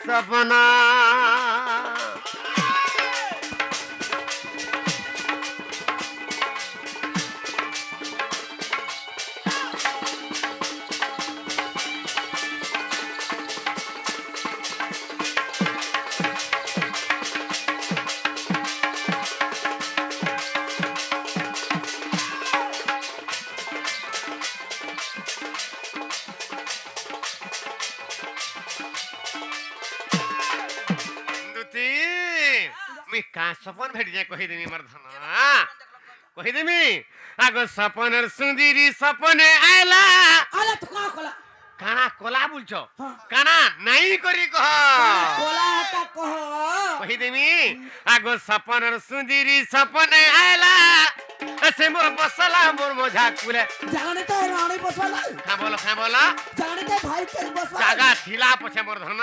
সপনা सपन भेट जाए कहीदेमी मोर धन कहीदेमी आगो सपनर सुंदरी सपने आयला आला तो का कोला काना कोला बोलछो हाँ। काना नहीं करी कह कोला हटा कह कहीदेमी आगो सपनर सुंदरी सपने आयला ऐसे मोर बसला मोर मजा कुले जाने तो रानी बसवाला खा बोला जाने तो भाई के बसवाला जागा थिला पछे मोर धन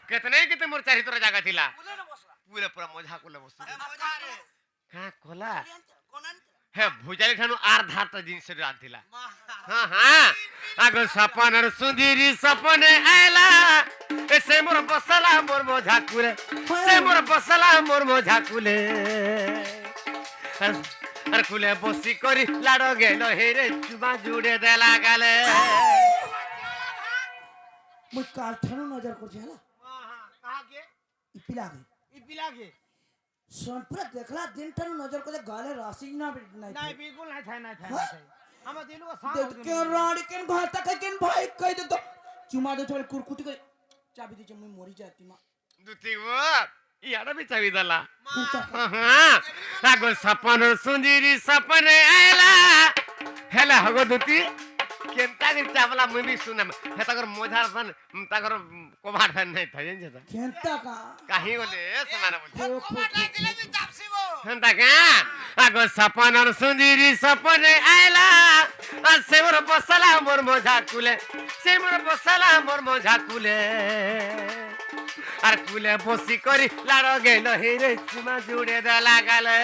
केतने मोर चारी तोरा जागा थिला पूरा पूरा मजा कुले बस का कोला हे भुजाली ठानु आर धारता जिनिस राथिला हां हां आगो सपनर सुंदरी सपने आयला ऐसे मोर बसला मोर मजा कुले से मोर बसला मोर मजा कुले अरे कुले बसी करी लाडो गेलो हेरे चुमा जुड़े देला गाले मुई काल ठानु नजर कर जाला कहा के इपिलागे सोनपुरा देखला दिन ठानु नजर कर गाले राशि ना नहीं बिल्कुल नहीं था हम दिल को देख के रानी के भात का के भाई कह दे तो चुमा दे छोड़ कुरकुटी के चाबी दे मैं मरी जाती मां दुती वो यार भी चाबी दला हां आगो सपन सुंदरी सपने आयला हेला हगो दुती केनता के चावला मुनी सुनम हेताकर मोझार सन ताकर कोभार फन नहीं था जन जता केनता का काहे बोले सुनाना बोल कोभार दिले भी चापसीबो हंता का आगो सपन सुंदरी सपने आयला से मोर बसला मोर मोझा कुले से मोर बसला मोर मोझा कुले আর কুলে বসি করি লাড়ো গেল হেরে চুমা জুড়ে দেলা গালে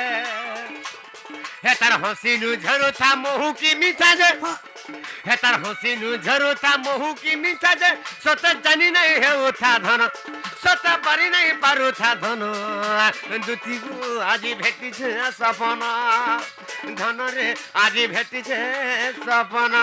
হে তার হসিনু ঝরুথা মহু কি মিঠা যে হে তার হসিনু ঝরুথা মহু কি মিঠা যে সত জানি নাই হে উঠা ধন সত পারি নাই পারুথা ধন দুতি গো আজি ভেটিছে সপন ধন রে আজি ভেটিছে সপন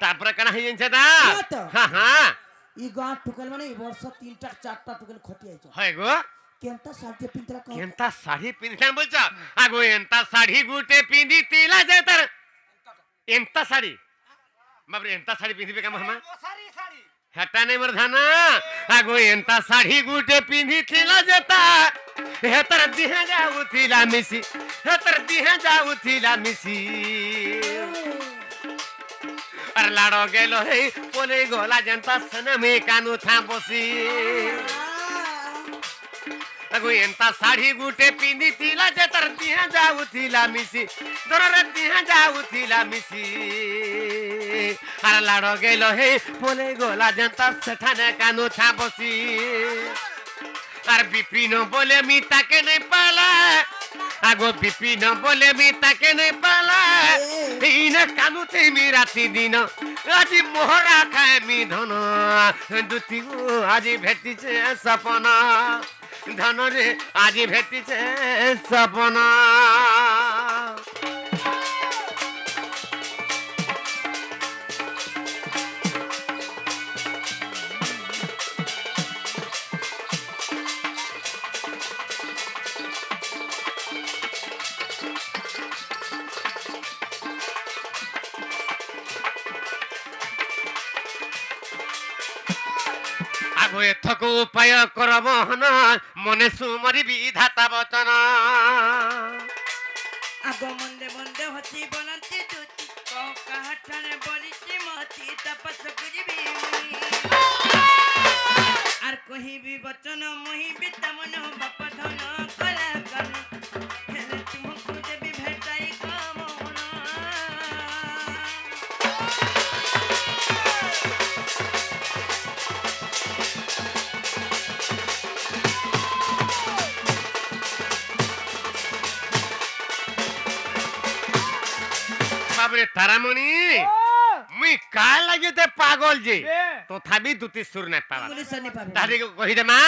তারপরে কেন হইছে না হ্যাঁ হ্যাঁ ই গাঁ টুকেল মানে এই বর্ষ 3টা 4টা টুকেল খটি আইছো হয় গো কেনতা শাড়ি পিনতলা কহ কেনতা শাড়ি পিনছান বলছ আগো এন্তা শাড়ি গুটে পিঁধি তিলা যে তার এন্তা শাড়ি বাবরে এন্তা শাড়ি পিঁধিবে কেমন হামা শাড়ি হেটা নেই মোর ধানা আগো এন্তা শাড়ি গুটে পিঁধি তিলা যে তা হেতার দিহে যাউ তিলা মিশি হেতার দিহে যাউ তিলা মিশি আর লাড়ো গেল হে পলে গলা জনতা সনমে কানু থা বসি আগো এন্তা শাড়ি গুটে পিঁধি তিলা যে তার দিহে যাউ তিলা মিশি দররে দিহে যাউ তিলা মিশি আর লাড়ো গেল হে পলে গলা জনতা সেঠানে কানু থা বসি আর বিপিন বলে মি তাকে নেই পালা আগো বিপিন বলে মি তাকে নেই পালা ইনে কানুতে মি রাতি দিন আজি মোহরা খায় মি ধন দুতি গো আজি ভেটিছে সপন ধন রে আজি ভেটিছে সপন আগো এথক উপায় করব হন মনে সুমরি বিধাতা বচন আগো মন্দে মন্দে হতি বনন্তি দুতি কহ কাহঠানে বলিতি মতি তপস করিবি আর କହିବି ବଚନ ମହିବି ତମନ ବାପ ଧନ କଲା କନ ହେଲେ ତୁମକୁ ଦେବି ଭେଟାଇ କମନ বাবরে তারামণি মুই কাল লাগে তে পাগল যে তথাপি দুটি সুর নাই পাবা ইংলিশ নি পাবে তাহলে কহি দে মা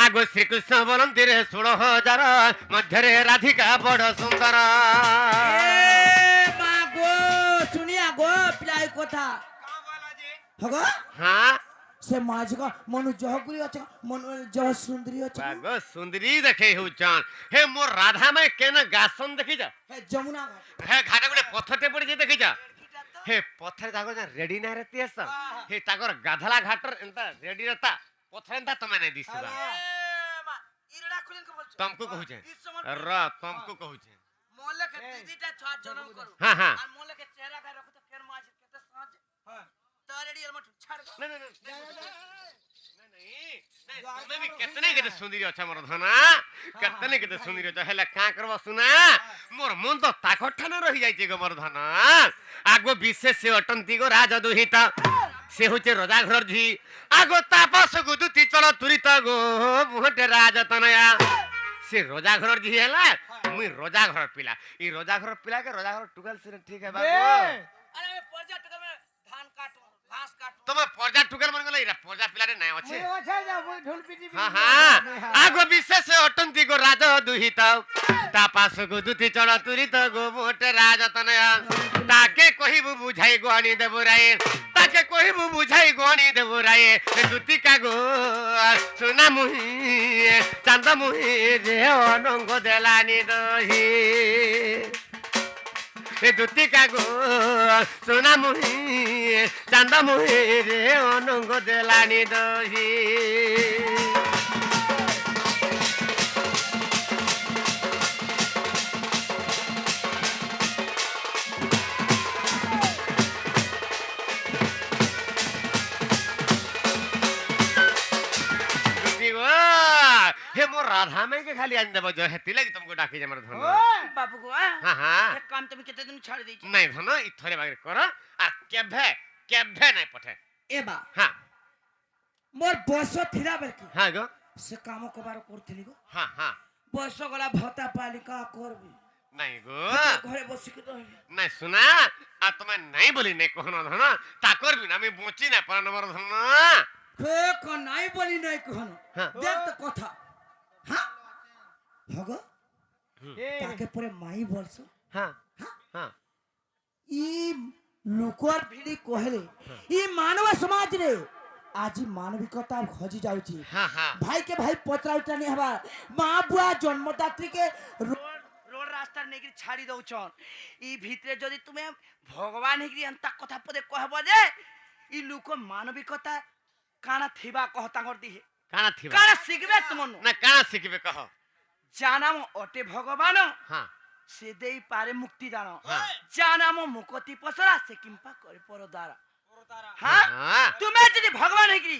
আগ শ্রীকৃষ্ণ বলন্তি রে 16,000 মধ্যে রাধিকা বড় সুন্দর এ মা গো শুনিয়া গো পিলাই কথা হগো হ্যাঁ সে মাঝ গো মনু জহগুলি আছে মনু জহ সুন্দরী আছে বাগ সুন্দরী দেখে হউছন হে মোর রাধা মে কেন গাসন দেখি যা হে যমুনা ঘাট হে ঘাটে গুলে পথরতে পড়ি যে দেখি যা হে পথরে তাগো যা রেডি না রেতি আস হে তাগর গাধলা ঘাটর এন্তা রেডি रहता পথরে এন্তা তুমি নাই দিছিবা মা ইরડા খুলিন কে বলছ तुमको कहूचे र तुमको कहूचे मोले के दीदीटा छा जन्म करू हां हां আর মোলে কে চেহারা কা রাখো তো কেন মাছ কেতে সাজ হ্যাঁ তারেডি এর মঠ ছাড় नहीं नहीं नहीं तुम्हें भी कितने के सुंदरी अच्छा मोर धना कितने के सुंदरी अच्छा हेला का करबा सुना मोर मन तो ताकठान रही जाई गो मोर धना आगो विशेष से अटंती गो राजा दुहिता से होचे रजा घर झी आगो तापस गो दुती चल तुरित गो मोहटे राजा तनया से रजा घर झी हैला मुई रजा घर पिला ई रजा घर पिला के रजा घर टुकल से ठीक है बाबू अरे पर्जा टका में धान काटो घास काटो तमे पर्जा टुकल मन गला इरा पर्जा पिला रे नै अछि अच्छा जा वो ढोल पिटी हां हां आगो विशेष अटंती गो राजा दुहित तापास गो दुती चल तुरित गो मोटे राजा तनया ताके कहिबु बुझाई गोणी देबु राय ताके कहिबु बुझाई गोणी देबु राय दुती का गो सोना मुही चांद मुही रे अनंग देलानी दही ए दुती का गो सोना मुही चांद मुही रे अनंग देलानी दही हे मोर राधा में के खाली आन देबो जो हेती लगी तुमको डाकी जे मोर धन बाबू गो हां हां एक काम तुम केते दिन छाड़ देई नहीं धन इ थरे बागे कर आ केभे नहीं पठे ए बा हां मोर बयस थिरा बेर की हां गो से काम कबार करथिली गो हां हां बयस गला भत्ता पाली का करबी नहीं गो घरे बसी के रहली नहीं सुना आ तुम्हें नहीं बोली नहीं कहनो धन ताकर बिना मैं बची ना पर नंबर धन खे को नहीं बोली नहीं कहनो हाँ। देख तो कथा हां हगो ताके परे माई बोलसो हां हां ई लोकर भिड़ी कहले ई मानव समाज रे আজি মানবিকতা খজি যাଉଛି हां हां ভাই কে ভাই পত্রাউটা নি হবা মা বুয়া জন্মদাত্রী কে रोड रास्ता नेगरी छाड़ी दउछन ई ভিতরে যদি তুমি ভগবান হেগরি अंता কথা পদে কহব যে ই লোক মানবিকতা কানা থিবা কহ তাঙ্গর দিহে काना थी কানা শিখবে তুমন ना काना सिखबे कह জানাম অটে ভগবান हां সে দেই পারে মুক্তি দান হ্যাঁ। জানাম মুকতি পসরা সে কিম্পা করে পরদারা হ্যাঁ हां তুমি যদি ভগবান হেগরি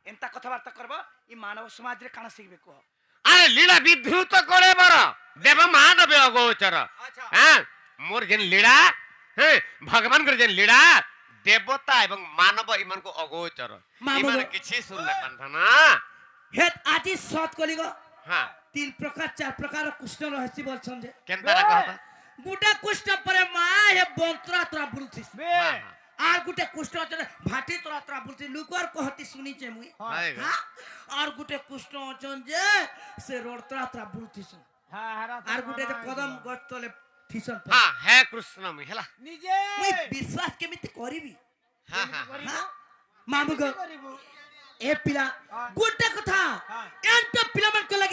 এন্তা কথাবার্তা করব ই মানব সমাজ রে কানা শিখবে কহ अरे लीला विद्युत करे बर देव मानव अगोचर हां मोर जेन लीला हे भगवान कर जेन लीला देवता एवं मानव इमन को अगोचर इमन किछि सुन न कंथना हेत আজি সৎ কলি গো हां तीन प्रकार चार प्रकार कृष्ण रहस्य बोलछन जे केनता रा कहता गुटा कृष्ण परे मा हे बंतरा तोरा बुलथिस हां আর গুটে কুষ্ঠ আছে ভাটি তোরা তোরা বলছি লুকর কহতি শুনিছে মুই हां আর গুটে কুষ্ঠ আছন যে সে রোড তোরা তোরা বলতিস আর গুটে যে কদম গছ তলে ঠিসন हां है कृष्ण में हला নিজে মুই বিশ্বাস কেমিতি করিবি हां हां মামু গো এ পিলা গুটে কথা এন্ট পিলা মান কো লাগি